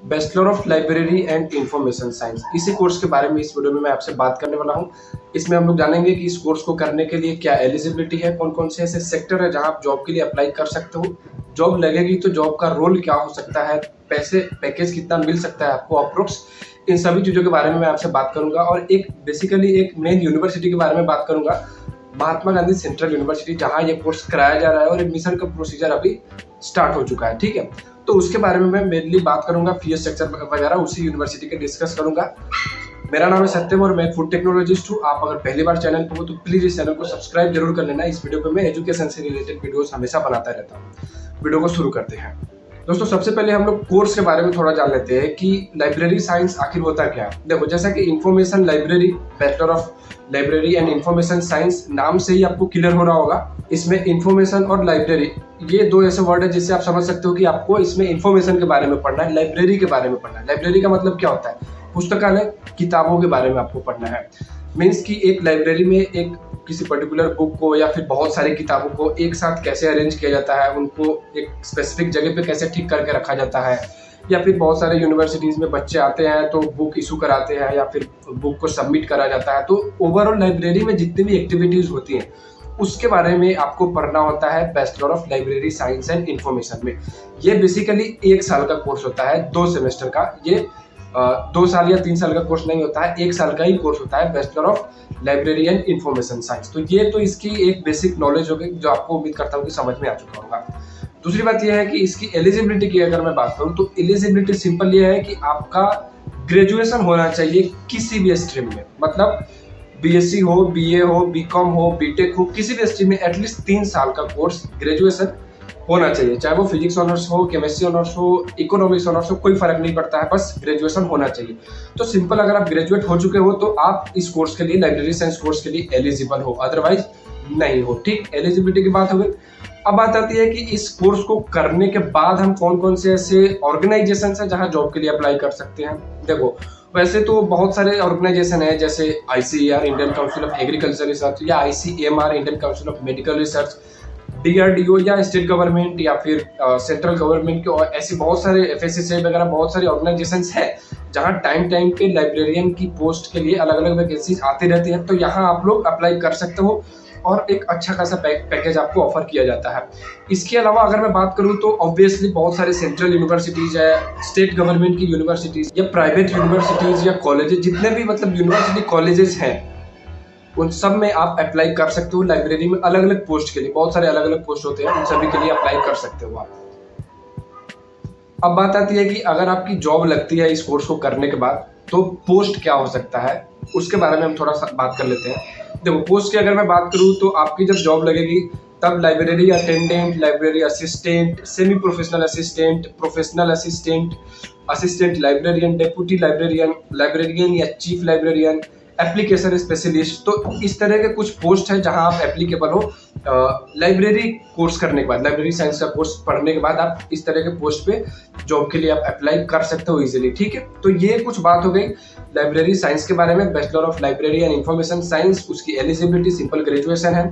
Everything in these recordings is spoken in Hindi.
Bachelor of library and information science, इसी कोर्स के बारे में इस वीडियो में मैं आपसे बात करने वाला हूं। इसमें हम लोग जानेंगे कि इस कोर्स को करने के लिए क्या एलिजिबिलिटी है, कौन कौन से ऐसे सेक्टर है जहां आप जॉब के लिए अप्लाई कर सकते हो, जॉब लगेगी तो जॉब का रोल क्या हो सकता है, पैसे पैकेज कितना मिल सकता है आपको अप्रोक्स, इन सभी चीज़ों के बारे में मैं आपसे बात करूंगा। और एक बेसिकली एक मेन यूनिवर्सिटी के बारे में बात करूंगा, महात्मा गांधी सेंट्रल यूनिवर्सिटी, जहां ये कोर्स कराया जा रहा है और एडमिशन का प्रोसीजर अभी स्टार्ट हो चुका है। ठीक है, तो उसके बारे में मैं मेनली बात करूंगा, फीस स्ट्रक्चर वगैरह उसी यूनिवर्सिटी के डिस्कस करूंगा। मेरा नाम है सत्यम और मैं फूड टेक्नोलॉजिस्ट हूँ। आप अगर पहली बार चैनल पर हो तो प्लीज इस चैनल को सब्सक्राइब जरूर कर लेना। इस वीडियो पे मैं एजुकेशन से रिलेटेड वीडियोस हमेशा बनाता रहता हूँ। वीडियो को शुरू करते हैं। दोस्तों, सबसे पहले हम लोग कोर्स के बारे में थोड़ा जान लेते हैं कि लाइब्रेरी साइंस आखिर होता क्या है। देखो, जैसा कि information library, bachelor of library and information science, नाम से ही आपको क्लियर हो रहा होगा। इसमें इंफॉर्मेशन और लाइब्रेरी ये दो ऐसे वर्ड है जिससे आप समझ सकते हो कि आपको इसमें इंफॉर्मेशन के बारे में पढ़ना है, लाइब्रेरी के बारे में पढ़ना है। लाइब्रेरी का मतलब क्या होता है? पुस्तकालय, किताबों के बारे में आपको पढ़ना है। मीन्स कि एक लाइब्रेरी में एक किसी पर्टिकुलर बुक को या फिर बहुत सारी किताबों को एक साथ कैसे अरेंज किया जाता है, उनको एक स्पेसिफिक जगह पे कैसे ठीक करके रखा जाता है, या फिर बहुत सारे यूनिवर्सिटीज़ में बच्चे आते हैं तो बुक इशू कराते हैं या फिर बुक को सबमिट करा जाता है। तो ओवरऑल लाइब्रेरी में जितनी भी एक्टिविटीज़ होती हैं उसके बारे में आपको पढ़ना होता है bachelor of library science and information में। ये बेसिकली 1 साल का कोर्स होता है, 2 सेमेस्टर का। ये 2 साल या 3 साल का कोर्स नहीं होता है, 1 साल का ही कोर्स होता है, bachelor of library and information science. तो ये तो इसकी एक बेसिक नॉलेज हो गई जो आपको उम्मीद करता हूँ कि समझ में आ चुका होगा। दूसरी बात यह है कि इसकी एलिजिबिलिटी की अगर मैं बात करूँ तो एलिजिबिलिटी सिंपल ये है कि आपका ग्रेजुएशन होना चाहिए किसी भी स्ट्रीम में। मतलब बीएससी हो, बीए हो, बीकॉम हो, बीटेक हो, किसी भी स्ट्रीम में एटलीस्ट 3 साल का कोर्स ग्रेजुएशन होना चाहिए। चाहे वो फिजिक्स ऑनर्स हो, केमिस्ट्री ऑनर्स हो, इकोनॉमिक्स ऑनर्स हो, कोई फर्क नहीं पड़ता है, बस ग्रेजुएशन होना चाहिए। तो सिंपल, अगर आप ग्रेजुएट हो चुके हो तो आप इस कोर्स के लिए, लाइब्रेरी साइंस कोर्स के लिए एलिजिबल हो, अदरवाइज नहीं हो। ठीक, एलिजिबिलिटी की बात हो गई। अब बात आती है कि इस कोर्स को करने के बाद हम कौन कौन से ऐसे ऑर्गेनाइजेशन है जहां जॉब के लिए अप्लाई कर सकते हैं। देखो, वैसे तो बहुत सारे ऑर्गेनाइजेशन है, जैसे ICAR, Indian council of agriculture research, या ICMR, Indian council of medical research, DRDO या स्टेट गवर्नमेंट या फिर सेंट्रल गवर्नमेंट के, और ऐसी बहुत सारे FSSAI वगैरह बहुत सारे ऑर्गेनाइजेशंस है जहां टाइम टाइम पे लाइब्रेरियन की पोस्ट के लिए अलग अलग वैकेंसीज आती रहती है। तो यहाँ आप लोग अप्लाई कर सकते हो और एक अच्छा खासा पैकेज आपको ऑफर किया जाता है। इसके अलावा अगर मैं बात करूं तो ऑब्वियसली बहुत सारे सेंट्रल यूनिवर्सिटीज है, स्टेट गवर्नमेंट की यूनिवर्सिटीज या प्राइवेट यूनिवर्सिटीज या कॉलेजेस, जितने भी मतलब यूनिवर्सिटी कॉलेजेस हैं, उन सब में आप अप्लाई कर सकते हो। लाइब्रेरी में अलग अलग पोस्ट के लिए बहुत सारे अलग अलग पोस्ट होते हैं, उन सभी के लिए अप्लाई कर सकते हो आप। अब बात आती है कि अगर आपकी जॉब लगती है इस कोर्स को करने के बाद तो पोस्ट क्या हो सकता है, उसके बारे में हम थोड़ा सा बात कर लेते हैं। देखो, पोस्ट की अगर मैं बात करूं तो आपकी जब जॉब लगेगी तब library attendant, library assistant, semi professional assistant, professional assistant, assistant librarian, deputy librarian, librarian या चीफ लाइब्रेरियन, एप्लीकेशन स्पेशलिस्ट, तो इस तरह के कुछ पोस्ट है जहां आप एप्लीकेबल हो। लाइब्रेरी कोर्स करने के बाद, लाइब्रेरी साइंस का कोर्स पढ़ने के बाद आप इस तरह के पोस्ट पे जॉब के लिए आप अप्लाई कर सकते हो इजीली। ठीक है, तो ये कुछ बात हो गई लाइब्रेरी साइंस के बारे में, bachelor of library and information science. उसकी एलिजिबिलिटी सिंपल ग्रेजुएशन है।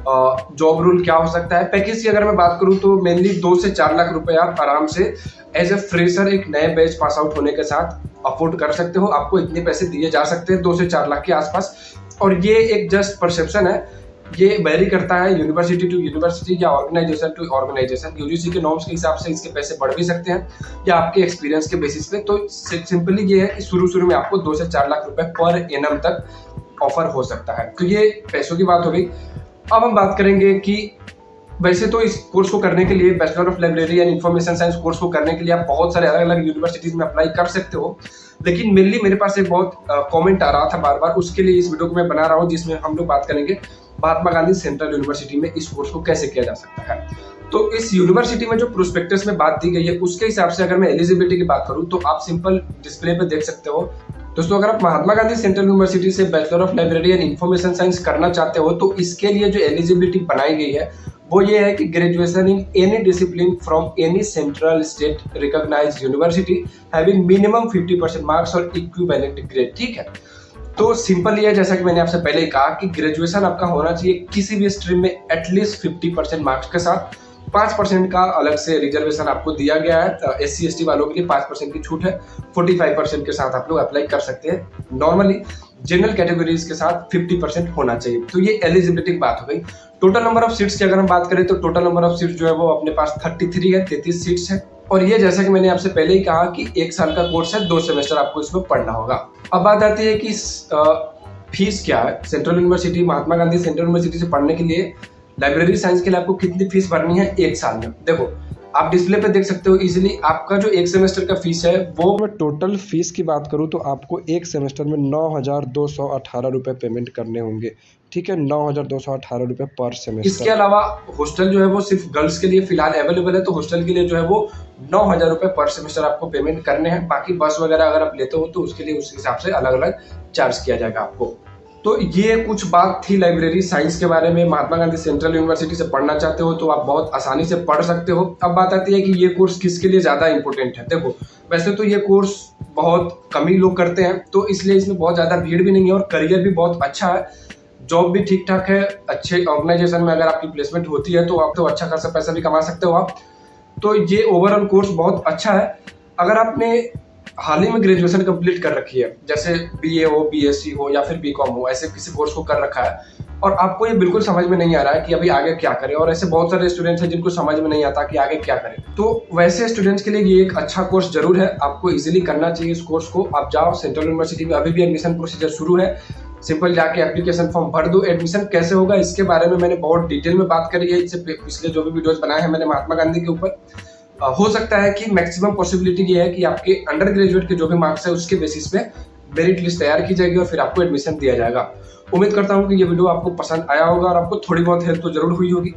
जॉब रूल क्या हो सकता है, पैकेज की अगर मैं बात करूं तो मेनली 2 से 4 लाख रुपए आप आराम से एज ए फ्रेशर एक नए बैच पास आउट होने के साथ अफोर्ड कर सकते हो। आपको इतने पैसे दिए जा सकते हैं, 2 से 4 लाख के आसपास। और ये एक जस्ट परसेप्शन है, ये वेरी करता है यूनिवर्सिटी टू यूनिवर्सिटी या ऑर्गेनाइजेशन टू ऑर्गेनाइजेशन। यूजीसी के नॉर्म्स के हिसाब से इसके पैसे बढ़ भी सकते हैं या आपके एक्सपीरियंस के बेसिस पे। तो सिंपली ये है कि शुरू में आपको 2 से 4 लाख रुपए पर एनम तक ऑफर हो सकता है। तो ये पैसों की बात हो गई। अब हम बात करेंगे कि वैसे तो इस कोर्स को करने के लिए, bachelor of library and information science course को करने के लिए आप बहुत सारे अलग अलग यूनिवर्सिटीज में अप्लाई कर सकते हो, लेकिन मेनली मेरे पास एक बहुत कमेंट आ रहा था बार बार, उसके लिए इस वीडियो को मैं बना रहा हूँ जिसमें हम लोग बात करेंगे महात्मा गांधी सेंट्रल यूनिवर्सिटी में इस कोर्स को कैसे किया जा सकता है। तो इस यूनिवर्सिटी में जो प्रोस्पेक्टस में बात दी गई है उसके हिसाब से अगर मैं एलिजिबिलिटी की बात करूँ तो आप सिंपल डिस्प्ले पे देख सकते हो। दोस्तों, अगर आप महात्मा गांधी सेंट्रल यूनिवर्सिटी से bachelor of library and information science करना चाहते हो तो इसके लिए जो एलिजिबिलिटी बनाई गई है वो ये है कि graduation in any discipline from any central state recognised university having minimum 50% marks और इक्विवेलेंट ग्रेड। ठीक है, तो सिंपल ये है, जैसा कि मैंने आपसे पहले ही कहा कि ग्रेजुएशन आपका होना चाहिए किसी भी स्ट्रीम में एटलीस्ट 50% मार्क्स के साथ, 5% का अलग से रिजर्वेशन आपको दिया गया है। SC ST वालों के लिए 5% की छूट है। 45% के साथ आप लोग अप्लाई कर सकते हैं। नॉर्मली जनरल कैटेगरीज के साथ 50% होना चाहिए। तो ये एलिजिबिलिटी की बात हो गई। टोटल नंबर ऑफ सीट्स की अगर हम बात करें तो टोटल नंबर ऑफ सीट्स जो है वो अपने पास 33 है, 33 सीट्स है। और ये जैसा कि मैंने आपसे पहले ही कहा कि 1 साल का कोर्स है, 2 सेमेस्टर आपको इसमें पढ़ना होगा। अब बात आती है कि फीस क्या है। Central university, Mahatma Gandhi central university से पढ़ने के लिए लाइब्रेरी साइंस के लिए आपको कितनी फीस भरनी है 1 साल में। देखो आप डिस्प्ले पे देख सकते हो इजीली। आपका जो 1 सेमेस्टर का फीस है वो, मैं टोटल फीस की बात करूं तो आपको 1 सेमेस्टर में 9,218 रुपए पेमेंट करने होंगे। ठीक है, 9,218 रुपए पर सेमेस्टर। इसके अलावा हॉस्टल जो है वो सिर्फ गर्ल्स के लिए फिलहाल अवेलेबल है, तो हॉस्टल के लिए जो है वो 9,000 रुपए पर सेमेस्टर आपको पेमेंट करने हैं। बाकी बस वगैरह अगर आप लेते हो तो उसके लिए उस हिसाब से अलग अलग चार्ज किया जाएगा आपको। तो ये कुछ बात थी लाइब्रेरी साइंस के बारे में। महात्मा गांधी सेंट्रल यूनिवर्सिटी से पढ़ना चाहते हो तो आप बहुत आसानी से पढ़ सकते हो। अब बात आती है कि ये कोर्स किसके लिए ज्यादा इंपॉर्टेंट है। देखो वैसे तो ये कोर्स बहुत कम ही लोग करते हैं, तो इसलिए इसमें बहुत ज्यादा भीड़ भी नहीं है और करियर भी बहुत अच्छा है। जॉब भी ठीक ठाक है। अच्छे ऑर्गेनाइजेशन में अगर आपकी प्लेसमेंट होती है तो आप तो अच्छा खासा पैसा भी कमा सकते हो आप। तो ये ओवरऑल कोर्स बहुत अच्छा है। अगर आपने हाल ही में ग्रेजुएशन कंप्लीट कर रखी है, जैसे BA हो, BSc हो या फिर BCom हो, ऐसे किसी कोर्स को कर रखा है और आपको ये बिल्कुल समझ में नहीं आ रहा है कि अभी आगे क्या करें, और ऐसे बहुत सारे स्टूडेंट्स हैं जिनको समझ में नहीं आता कि आगे क्या करें, तो वैसे स्टूडेंट्स के लिए ये एक अच्छा कोर्स जरूर है। आपको इजीली करना चाहिए इस कोर्स को। आप जाओ सेंट्रल यूनिवर्सिटी में, अभी भी एडमिशन प्रोसीजर शुरू है। सिंपल जाके एप्लीकेशन फॉर्म भर दो। एडमिशन कैसे होगा इसके बारे में मैंने बहुत डिटेल में बात करी है। इससे पिछले जो भी वीडियोस बनाए हैं मैंने महात्मा गांधी के ऊपर। हो सकता है कि मैक्सिमम पॉसिबिलिटी ये है कि आपके अंडर ग्रेजुएट के जो भी मार्क्स है उसके बेसिस पे मेरिट लिस्ट तैयार की जाएगी और फिर आपको एडमिशन दिया जाएगा। उम्मीद करता हूँ कि ये वीडियो आपको पसंद आया होगा और आपको थोड़ी बहुत हेल्प तो जरूर हुई होगी।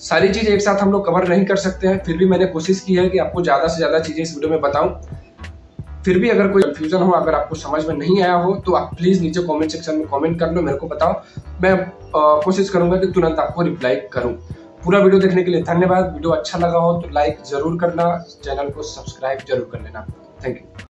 सारी चीज़ एक साथ हम लोग कवर नहीं कर सकते हैं, फिर भी मैंने कोशिश की है कि आपको ज़्यादा से ज़्यादा चीज़ें इस वीडियो में बताऊँ। फिर भी अगर कोई कंफ्यूजन हो, अगर आपको समझ में नहीं आया हो तो आप प्लीज़ नीचे कमेंट सेक्शन में कमेंट कर लो, मेरे को बताओ। मैं कोशिश करूँगा कि तुरंत आपको रिप्लाई करूँ। पूरा वीडियो देखने के लिए धन्यवाद। वीडियो अच्छा लगा हो तो लाइक जरूर करना, चैनल को सब्सक्राइब जरूर कर लेना। Thank you.